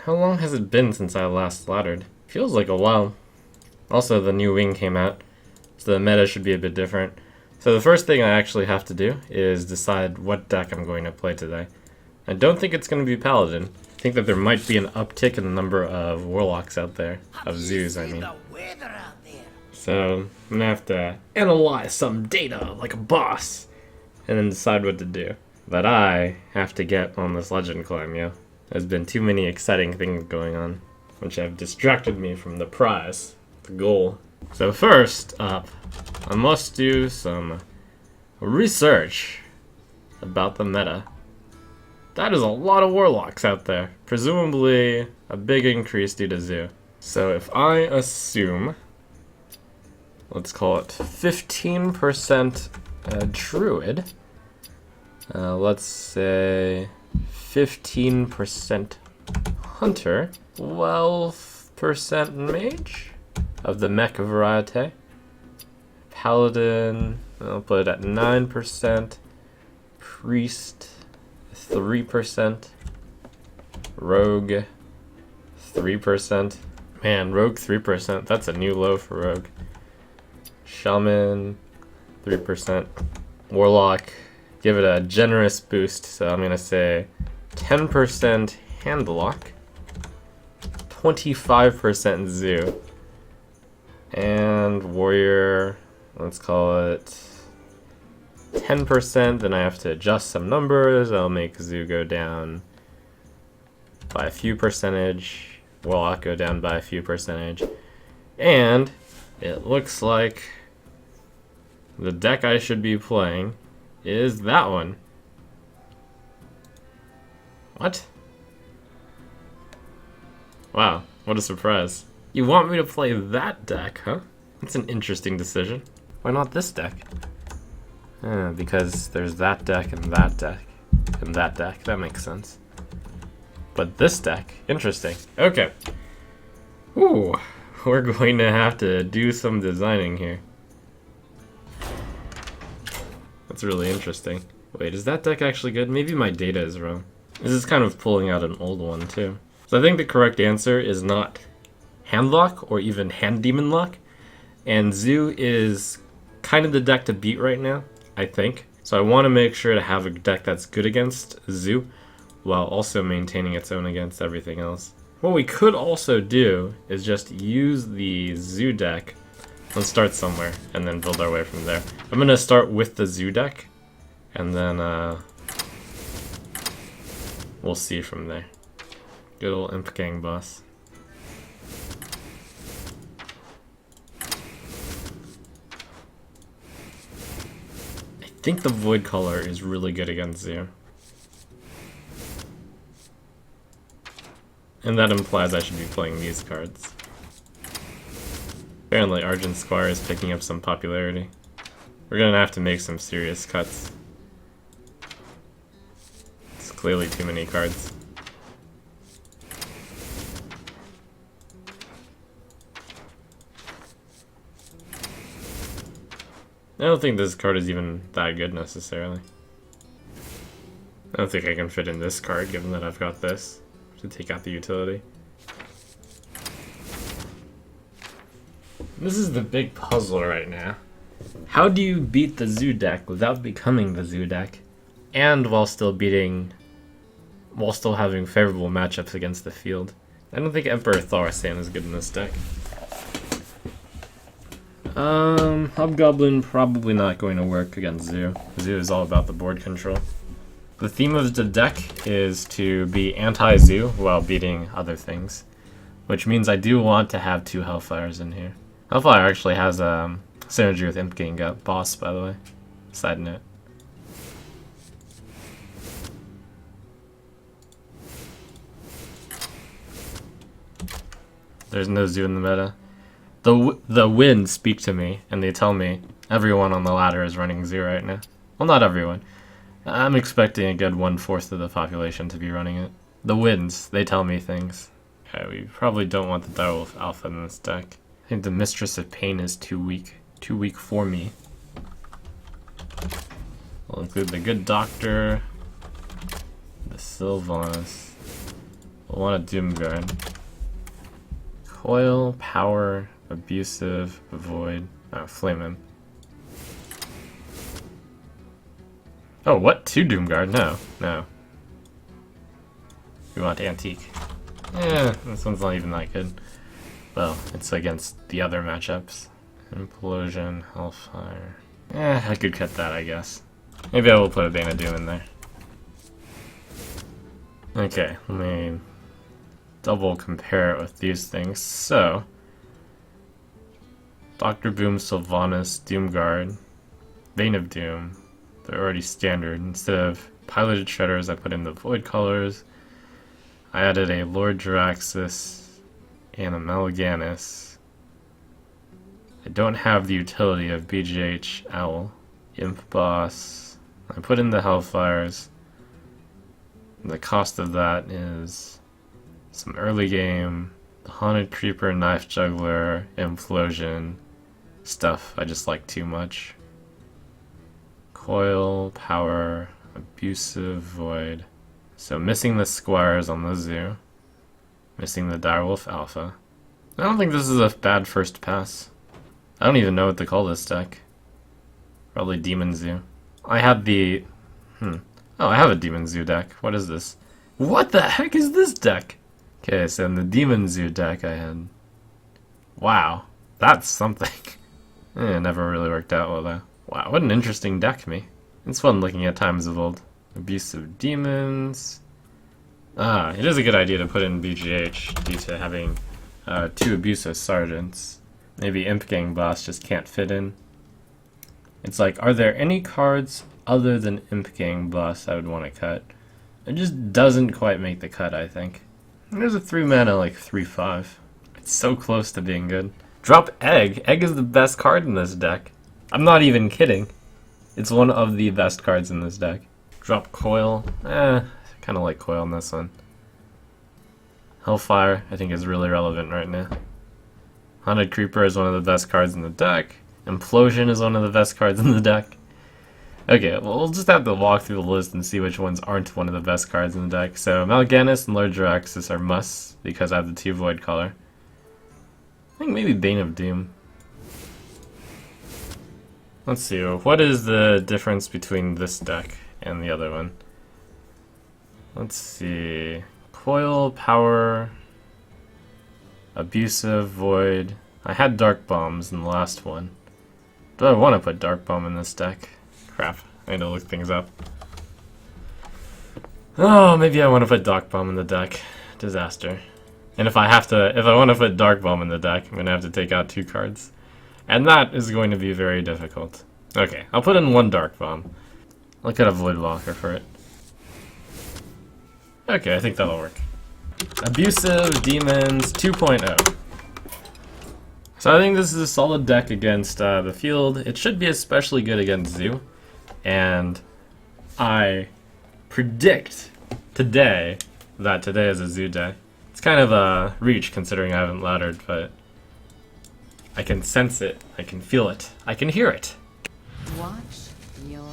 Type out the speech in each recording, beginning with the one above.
How long has it been since I last laddered? Feels like a while. Also, the new wing came out, so the meta should be a bit different. So the first thing I actually have to do is decide what deck I'm going to play today. I don't think it's going to be Paladin. I think that there might be an uptick in the number of Warlocks out there. Of Zoos, I mean. So I'm going to have to analyze some data like a boss, and then decide what to do. But I have to get on this legend climb, yo. There's been too many exciting things going on, which have distracted me from the prize, the goal. So first up, I must do some research about the meta. That is a lot of Warlocks out there, presumably a big increase due to Zoo. So if I assume, let's call it 15% Druid, let's say 15% Hunter, 12% Mage of the mech variety, Paladin, I'll put it at 9%, Priest 3%, Rogue 3%. Man, Rogue 3%, that's a new low for Rogue. Shaman 3%, Warlock, give it a generous boost, so I'm gonna say 10% Handlock, 25% Zoo, and Warrior, let's call it 10%, then I have to adjust some numbers. I'll make Zoo go down by a few percentage, Warlock go down by a few percentage, and it looks like the deck I should be playing is that one. What? Wow, what a surprise. You want me to play that deck, huh? That's an interesting decision. Why not this deck? Because there's that deck and that deck and that deck. That makes sense. But this deck, interesting. Okay. Ooh, we're going to have to do some designing here. That's really interesting. Wait, is that deck actually good? Maybe my data is wrong. This is kind of pulling out an old one too. So I think the correct answer is not Handlock or even Hand Demon Lock. And Zoo is kind of the deck to beat right now, I think. So I want to make sure to have a deck that's good against Zoo while also maintaining its own against everything else. What we could also do is just use the Zoo deck. Let's start somewhere and then build our way from there. I'm going to start with the Zoo deck and then we'll see from there. Good old Imp Gang boss. I think the Void color is really good against Zoo. And that implies I should be playing these cards. Apparently Argent Squire is picking up some popularity. We're gonna have to make some serious cuts. It's clearly too many cards. I don't think this card is even that good necessarily. I don't think I can fit in this card given that I've got this to take out the utility. This is the big puzzle right now. How do you beat the Zoo deck without becoming the Zoo deck, and while still having favorable matchups against the field? I don't think Emperor Thaurissan is good in this deck. Hobgoblin probably not going to work against Zoo. Zoo is all about the board control. The theme of the deck is to be anti-Zoo while beating other things, which means I do want to have two Hellfires in here. Hellfire actually has a synergy with Imp Gang boss, by the way. Side note. There's no Zoo in the meta. The winds speak to me, and they tell me everyone on the ladder is running Zoo right now. Well, not everyone. I'm expecting a good 1/4 of the population to be running it. The winds, they tell me things. Okay, we probably don't want the Direwolf Alpha in this deck. I think the Mistress of Pain is too weak. Too weak for me. I'll include the Good Doctor, the Sylvanas, We'll want a Doomguard. Coil, Power, Abusive, Void. Oh, Flame him. Oh, what? 2 Doomguard? No, no. We want Antique. Yeah, this one's not even that good. Well, it's against the other matchups. Implosion, Hellfire. I could cut that, I guess. Maybe I will put a Bane of Doom in there. Okay, let me double compare it with these things. So, Dr. Boom, Sylvanas, Doomguard, Bane of Doom. They're already standard. Instead of Piloted Shredders, I put in the Void colors. I added a Lord Jaraxxus and a Mal'Ganis. I don't have the utility of BGH Owl. Imp Boss. I put in the Hellfires. The cost of that is some early game, the Haunted Creeper, Knife Juggler, Implosion, stuff I just like too much. Coil, Power, Abusive, Void. So missing the Squires on the Zoo. Missing the Direwolf Alpha. I don't think this is a bad first pass. I don't even know what to call this deck. Probably Demon Zoo. I had the... Oh, I have a Demon Zoo deck. What is this? What the heck is this deck? Okay, so in the Demon Zoo deck I had... Wow. That's something. It never really worked out well though. Wow, what an interesting deck, me. It's fun looking at Times of Old. Abusive Demons. It is a good idea to put in BGH due to having 2 Abusive Sergeants. Maybe Imp Gang Boss just can't fit in. It's like, are there any cards other than Imp Gang Boss I would want to cut? It just doesn't quite make the cut, I think. And there's a 3 mana, like 3/5. It's so close to being good. Drop Egg. Egg is the best card in this deck. I'm not even kidding. It's one of the best cards in this deck. Drop Coil. Kind of like Coil in this one. Hellfire, I think, is really relevant right now. Haunted Creeper is one of the best cards in the deck. Implosion is one of the best cards in the deck. Okay, well, we'll just have to walk through the list and see which ones aren't one of the best cards in the deck. So, Mal'Ganis and Lord Jaraxxus are musts, because I have the 2 Void color. I think maybe Bane of Doom. Let's see, what is the difference between this deck and the other one? Let's see... Coil, Power... Abusive, Void... I had Dark Bombs in the last one. Do I want to put Dark Bomb in this deck? Crap, I need to look things up. Oh, maybe I want to put Dark Bomb in the deck. Disaster. And if I want to put Dark Bomb in the deck, I'm going to have to take out 2 cards. And that is going to be very difficult. Okay, I'll put in 1 Dark Bomb. I'll cut a Void Walker for it. Okay, I think that'll work. Abusive Demons 2.0. So I think this is a solid deck against the field. It should be especially good against Zoo. And I predict today that today is a Zoo day. It's kind of a reach considering I haven't laddered, but I can sense it, I can feel it, I can hear it. Watch your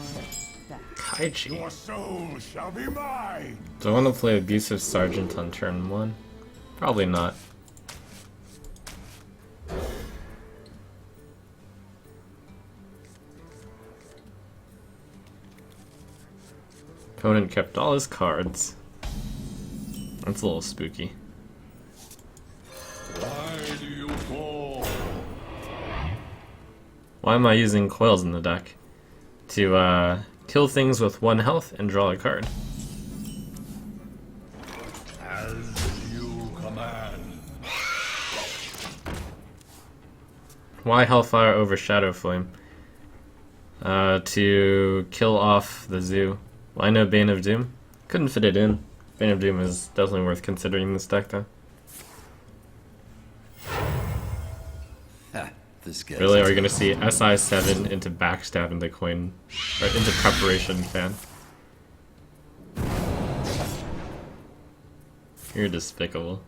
back. Kaiji. Your soul shall be mine. Do I want to play Abusive Sergeant on turn 1? Probably not. Opponent kept all his cards. That's a little spooky. Why do you fall? Why am I using coils in the deck? To kill things with 1 health and draw a card. As you command. Why Hellfire over Shadow Flame? To kill off the Zoo. Why no Bane of Doom? Couldn't fit it in. Bane of Doom is definitely worth considering in this deck though. Really, are we gonna see SI7 into Backstab into Coin, or into Preparation Fan? You're despicable.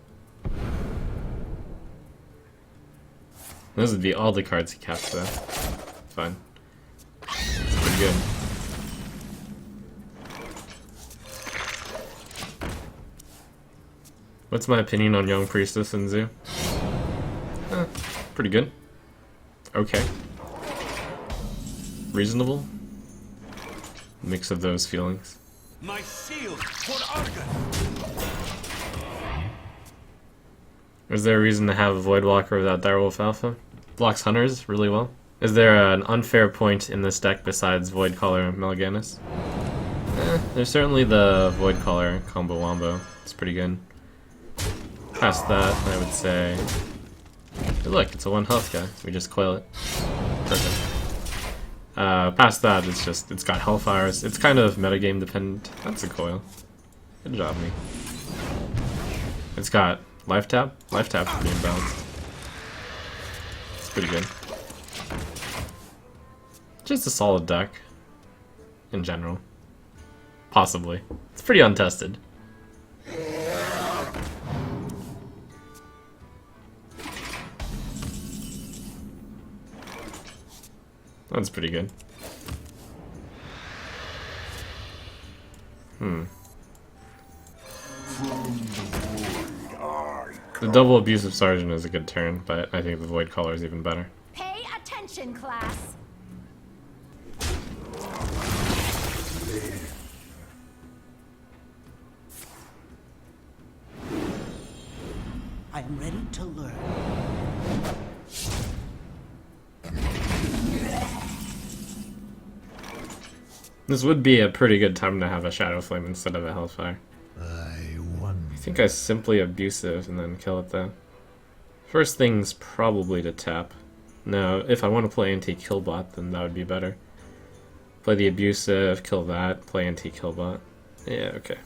Those would be all the cards he caps though. Fine. It's pretty good. What's my opinion on Young Priestess and Zoo? Pretty good. Okay. Reasonable. Mix of those feelings. My shield for Argon. Is there a reason to have a Voidwalker without Direwolf Alpha? Blocks Hunters really well. Is there an unfair point in this deck besides Voidcaller and Melganis? There's certainly the Voidcaller combo wombo. It's pretty good. Past that, I would say... Hey, look, it's a 1 health guy. We just coil it. Perfect. Past that, it's got Hellfires. It's kind of metagame dependent. That's a coil. Good job, me. It's got Life Tap. Life Tap's pretty imbalanced. It's pretty good. Just a solid deck. In general. Possibly. It's pretty untested. That's pretty good. The double Abusive Sergeant is a good turn, but I think the Void Caller is even better. Pay attention, class. I am ready to learn. This would be a pretty good time to have a Shadow Flame instead of a Hellfire. I think I simply Abusive and then kill it though. First thing's probably to tap. Now, if I want to play anti-Killbot, then that would be better. Play the Abusive, kill that, play anti-Killbot. Yeah, okay.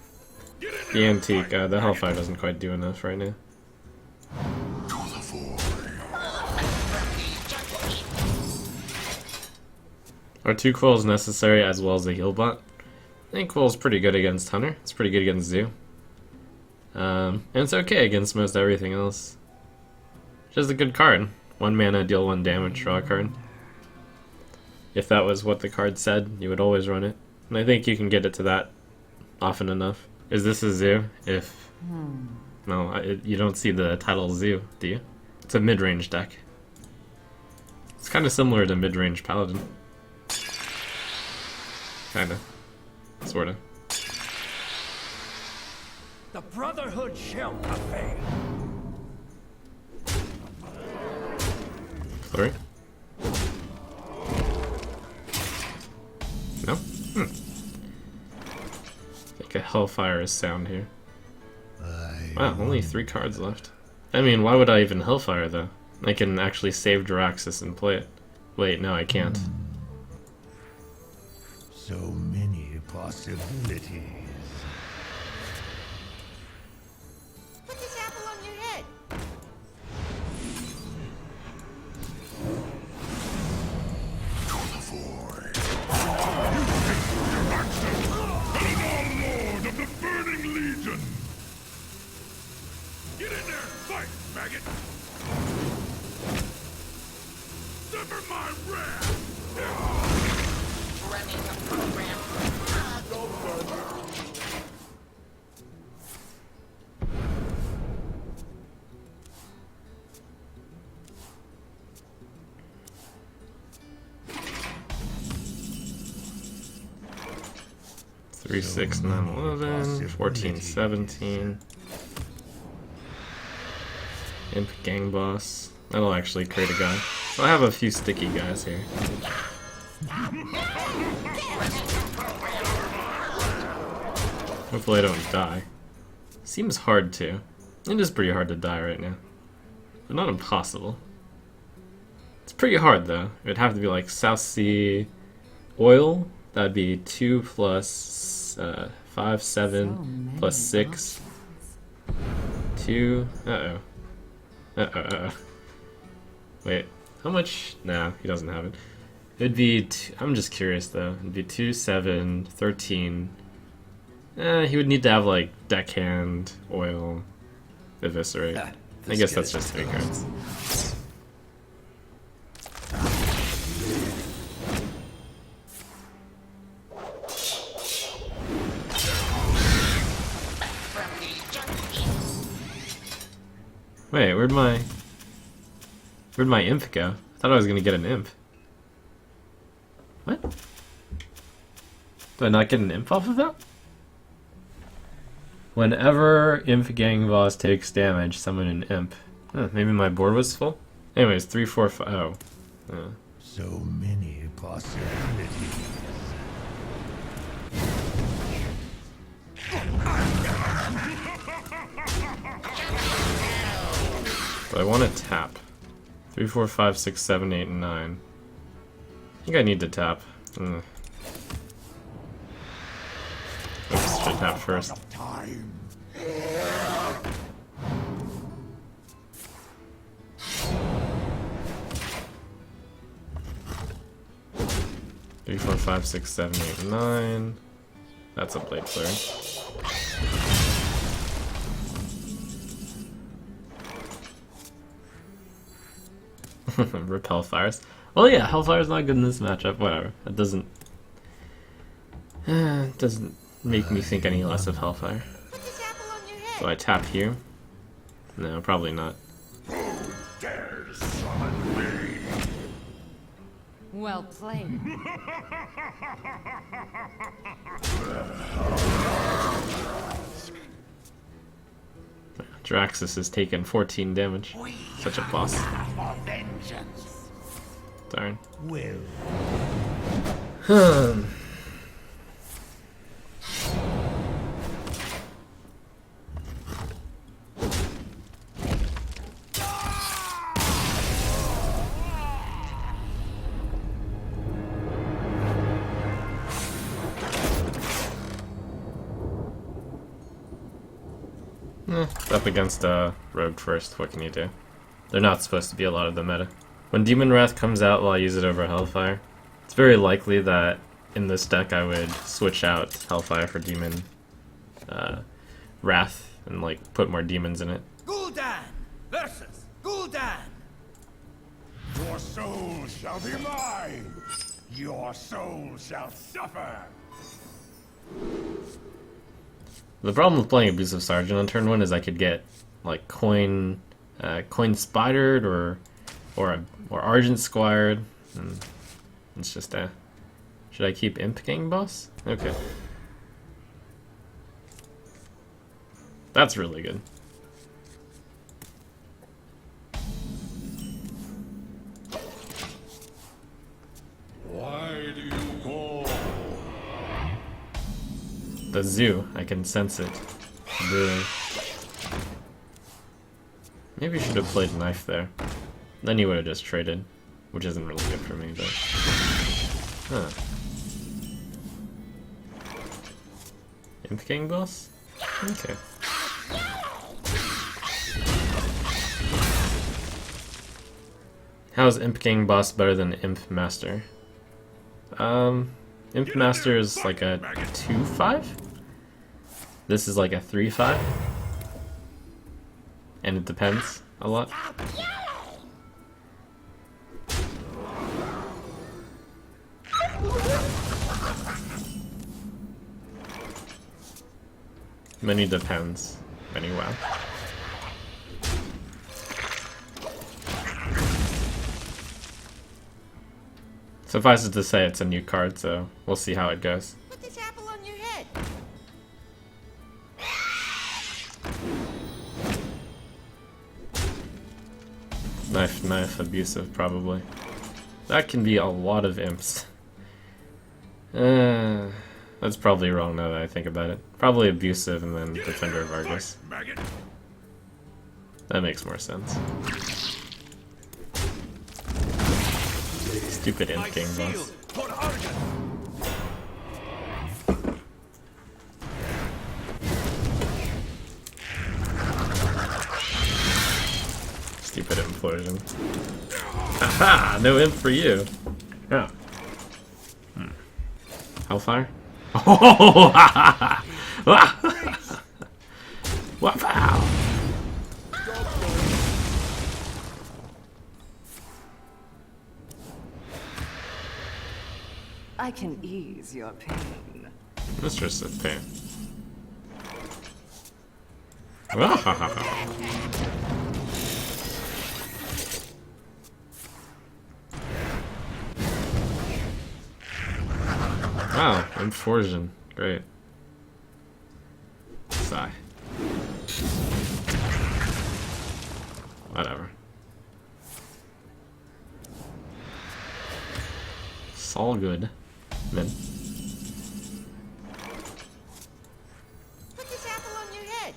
The Antique, the Hellfire doesn't quite do enough right now. Are 2 Quills necessary as well as a heal bot? I think Quill's pretty good against Hunter. It's pretty good against Zoo. And it's okay against most everything else. Just a good card. 1 mana, deal 1 damage, draw a card. If that was what the card said, you would always run it. And I think you can get it to that often enough. Is this a Zoo? If... No, you don't see the title Zoo, do you? It's a mid-range deck. It's kind of similar to mid-range Paladin. Kinda. Sorta. The Brotherhood shall prevail. 3. No? I think a Hellfire is sound here. Wow, only 3 cards left. I mean, why would I even Hellfire, though? I can actually save Jaraxxus and play it. Wait, no, I can't. So many possibilities. Put this apple on your head. To the void. Lord of the Burning Legion. Get in there, fight, maggot. Sever my wrath. Running a program. Three, 6, 9, 11, 14, 17. Imp Gang Boss. That'll actually create a guy. So I have a few sticky guys here. Hopefully I don't die. Seems hard to. It is pretty hard to die right now. But not impossible. It's pretty hard though. It'd have to be like South Sea Oil. That'd be 2 plus 5, 7 plus 6. 2. Wait, how much? Nah, he doesn't have it. It'd be. I'm just curious though. It'd be 2, 7, 13. He would need to have like Deckhand, Oil, Eviscerate. I guess that's just 3 cards. Wait, where'd my imp go? I thought I was gonna get an imp. What? Do I not get an imp off of that? Whenever Imp Gang Boss takes damage, summon an imp. Huh, maybe my board was full? Anyways, 3, 4, 5. Oh. So many possibilities. But I want to tap. 3, 4, 5, 6, 7, 8, and 9. I think I need to tap. Oops, should tap first. Time. 3, 4, 5, 6, 7, 8, 9. That's a blade clear. Rip Hellfires. Well, yeah, Hellfire's not good in this matchup. Whatever. It doesn't make me think any less of Hellfire. Put this apple on your head. So I tap here. No, probably not. Who dares summon me? Well played. Draxus has taken 14 damage. Such a boss. For vengeance. Darn. Will. Up against Rogue first, what can you do? They're not supposed to be a lot of the meta. When Demon Wrath comes out, will I use it over Hellfire? It's very likely that in this deck I would switch out Hellfire for Demon Wrath and like put more demons in it. Gul'dan versus Gul'dan. Your soul shall be mine. Your soul shall suffer. The problem with playing Abusive Sergeant on turn 1 is I could get like coin spidered or Argent Squired, and it's just should I keep Imp Gang Boss? Okay. That's really good. Why do you call? The zoo, I can sense it. Brewing. Maybe you should have played knife there. Then you would have just traded, which isn't really good for me, but... Huh. Imp Gang Boss? Okay. How is Imp Gang Boss better than Imp Master? Imp Master is like a 2-5? This is like a 3-5? And it depends a lot. Many depends. Many wow. Suffice it to say it's a new card, so we'll see how it goes. Put this apple on your head. Knife, abusive, probably. That can be a lot of imps. That's probably wrong now that I think about it. Probably abusive and then Defender of Argus. Maggot. That makes more sense. Stupid imp Gang Boss. Stupid implosion. Haha! No imp for you! Yeah. Hellfire? Oh! Wow! I can ease your pain. Mistress of Pain. Wow, Inforsion. Great. Sigh. Whatever. It's all good. Min. Put this apple on your head.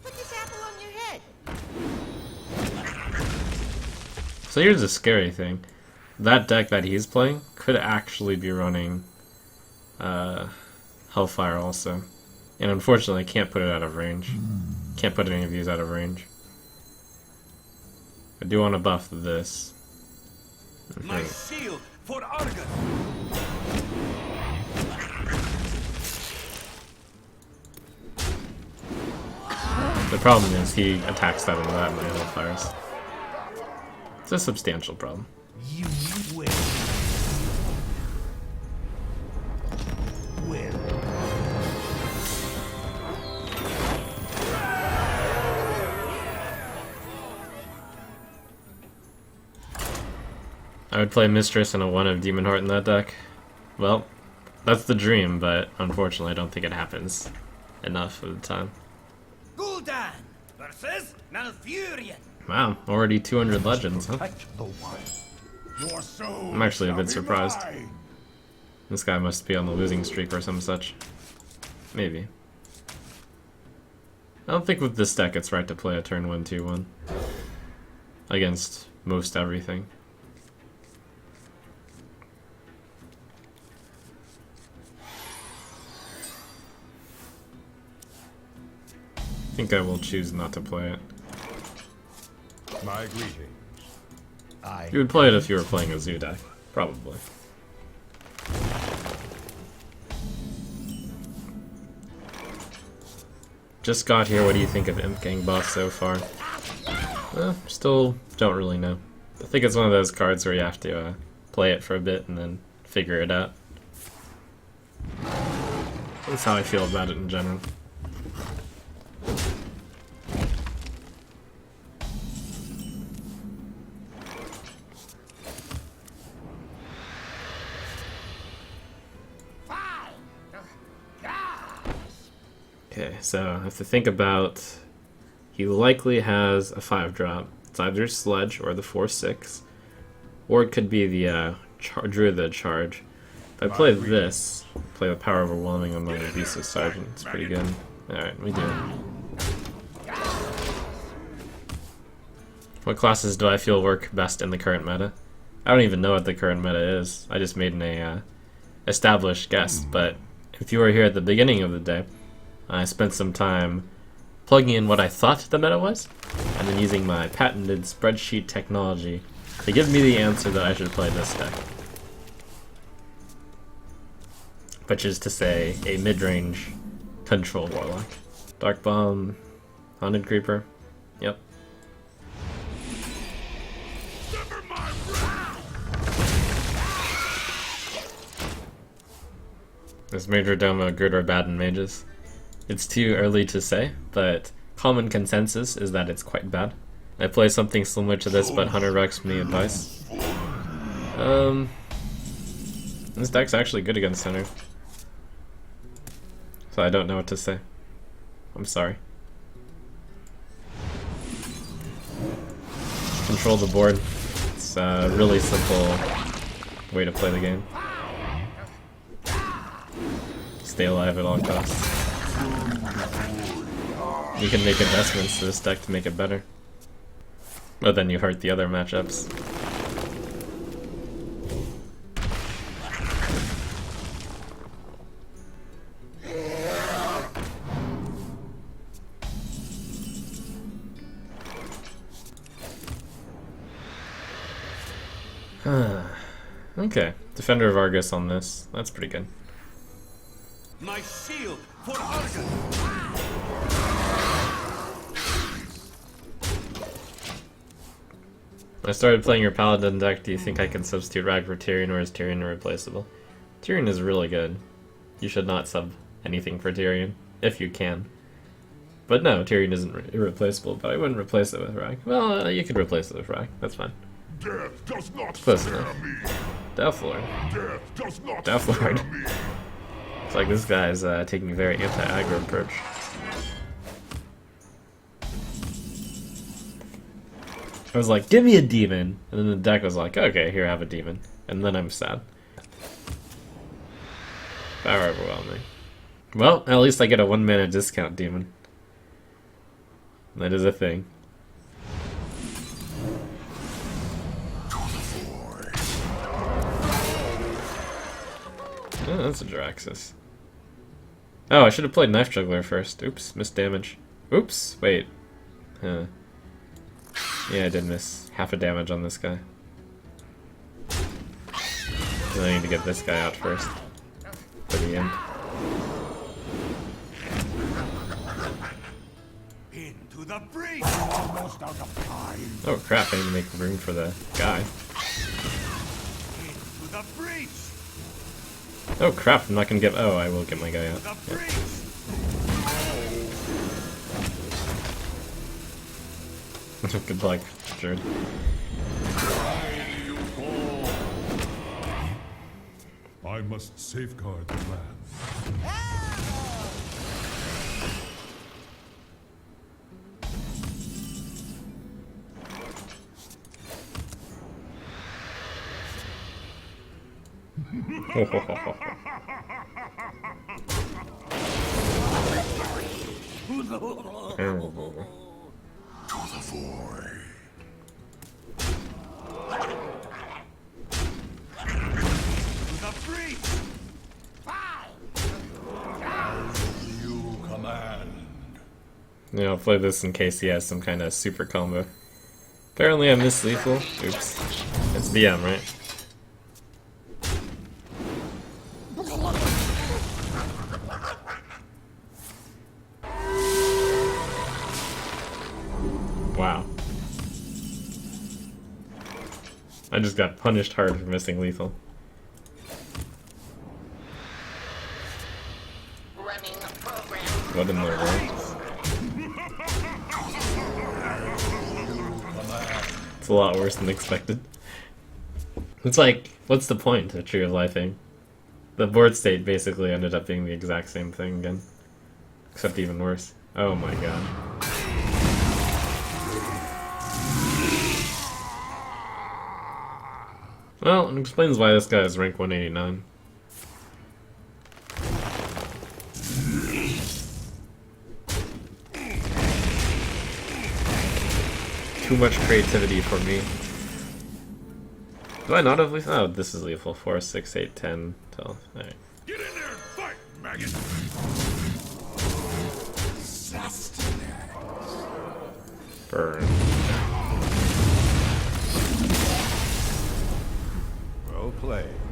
Put this apple on your head. So here's the scary thing. That deck that he's playing could actually be running Hellfire also. And unfortunately I can't put it out of range. Can't put any of these out of range. I do want to buff this. My shield for Argus. The problem is he attacks that and that and my Hellfires. It's a substantial problem. You will. I would play Mistress and a 1 of Demon Heart in that deck. Well, that's the dream, but unfortunately I don't think it happens enough of the time. Gul'dan versus Malfurion. Wow, already 200 legends, huh? Protect the one. Your soul I'm actually a bit shall be surprised. mine. This guy must be on the losing streak or some such. Maybe. I don't think with this deck it's right to play a turn 1-2-1 against most everything. I think I will choose not to play it. My greetings. I You would play it if you were playing a Zoo deck, probably. Just got here, what do you think of Imp Gang Boss so far? Still don't really know. I think it's one of those cards where you have to play it for a bit and then figure it out. That's how I feel about it in general. Okay, so I have to think about... He likely has a 5-drop. It's either Sledge or the 4-6. Or it could be the Druid Charge. If I play this, play the Power Overwhelming on my Abusive Sergeant, it's pretty good. Alright, we do it. What classes do I feel work best in the current meta? I don't even know what the current meta is. I just made an established guess, but if you were here at the beginning of the day, I spent some time plugging in what I thought the meta was, and then using my patented spreadsheet technology to give me the answer that I should play this deck. Which is to say, a mid-range control Warlock. Dark Bomb, Haunted Creeper, yep. Is Major Domo good or bad in mages? It's too early to say, but common consensus is that it's quite bad. I play something similar to this, but Hunter Rex me advice. This deck's actually good against Hunter. So I don't know what to say. I'm sorry. Control the board. It's a really simple way to play the game. Stay alive at all costs. You can make investments to this deck to make it better. But then you hurt the other matchups. Okay, Defender of Argus on this. That's pretty good. My shield for Argus. I started playing your Paladin deck. Do you think I can substitute Rag for Tyrion, or is Tyrion irreplaceable? Tyrion is really good. You should not sub anything for Tyrion, if you can. But no, Tyrion isn't irreplaceable, but I wouldn't replace it with Rag. Well, you could replace it with Rag. That's fine. Death does not Close scare enough. me. Death Lord. Death does not Death Lord. spare me. It's like this guy's taking a very anti-aggro approach. I was like, give me a demon! And then the deck was like, okay, here, have a demon. And then I'm sad. Power overwhelming. Well, at least I get a 1 mana discount demon. That is a thing. Oh, that's a Jiraxis. Oh, I should have played Knife Juggler first. Oops, missed damage. Oops, wait. Huh. Yeah, I did miss half a damage on this guy. And I need to get this guy out first. For the end. Into the breach! Almost out of time. Oh crap, I need to make room for the guy. Into the breach! Oh crap, I'm not gonna get. Oh, I will get my guy out. The Yeah. breach! Good luck, Druid. I must safeguard the land. Terrible. To the void. The breach! You command. Yeah, I'll play this in case he has some kind of super combo. Apparently I missed lethal. Oops. It's BM, right? Wow. I just got punished hard for missing lethal. What in the world? It's a lot worse than expected. It's like, what's the point of Tree of Lifing? The board state basically ended up being the exact same thing again. Except even worse. Oh my god. Well, it explains why this guy is rank 189. Too much creativity for me. Do I not have lethal? Oh, this is lethal. 4, 6, 8, 10, 12. Alright. Get in there and fight, maggot. Burn. Well played.